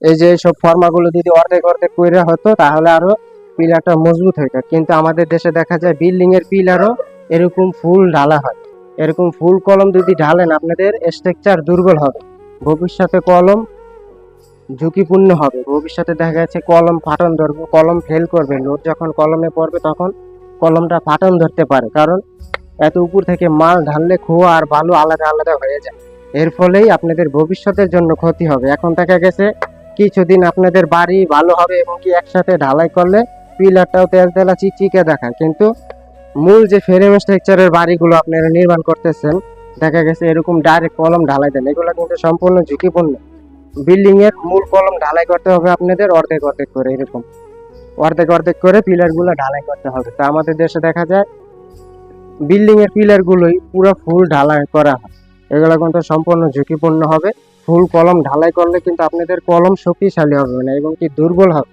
এই যে সব ফর্মাগুলো যদি অর্ধেক অর্ধেক করে হতো তাহলে আরো পিলারটা মজবুত হইতো, কিন্তু আমাদের দেশে দেখা যায় বিল্ডিং এর পিলারও এরকম ফুল ঢালা হয়। এরকম ফুল কলম যদি ঢালেন আপনাদের স্ট্রাকচার দুর্বল হবে, ভবিষ্যতে কলম ঝুঁকিপূর্ণ হবে। ভবিষ্যতে দেখা যাচ্ছে কলম ফাটন ধরবে, কলম ফেল করবে, লোড যখন কলমে পড়বে তখন কলমটা ফাটন ধরতে পারে, কারণ এত উপর থেকে মাল ঢাললে খোয়া আর বালু আলাদা আলাদা হয়ে যায়। এর ফলেই আপনাদের ভবিষ্যতের জন্য ক্ষতি হবে। এখন দেখা গেছে কিছুদিন আপনাদের বাড়ি ভালো হবে এবং কি একসাথে ঢালাই করলে পিলারটাও তেলতেলা চিকচিকে দেখায়, কিন্তু মূল যে ফ্রেম স্ট্রাকচারের বাড়িগুলো আপনারা নির্মাণ করতেছেন দেখা গেছে এরকম ডাইরেক্ট কলম ঢালাই দেন, এগুলো কিন্তু সম্পূর্ণ ঝুঁকিপূর্ণ। বিল্ডিং এর মূল কলম ঢালাই করতে হবে আপনাদের অর্ধেক অর্ধেক করে, এরকম অর্ধেক অর্ধেক করে পিলার গুলো ঢালাই করতে হবে। তা আমাদের দেশে দেখা যায় বিল্ডিং এর পিলার গুলোই পুরো ফুল ঢালাই করা হয়, এগুলো কিন্তু সম্পূর্ণ ঝুঁকিপূর্ণ হবে। ফুল কলম ঢালাই করলে কিন্তু আপনাদের কলম শক্তিশালী হবে না এবং কি দুর্বল হবে।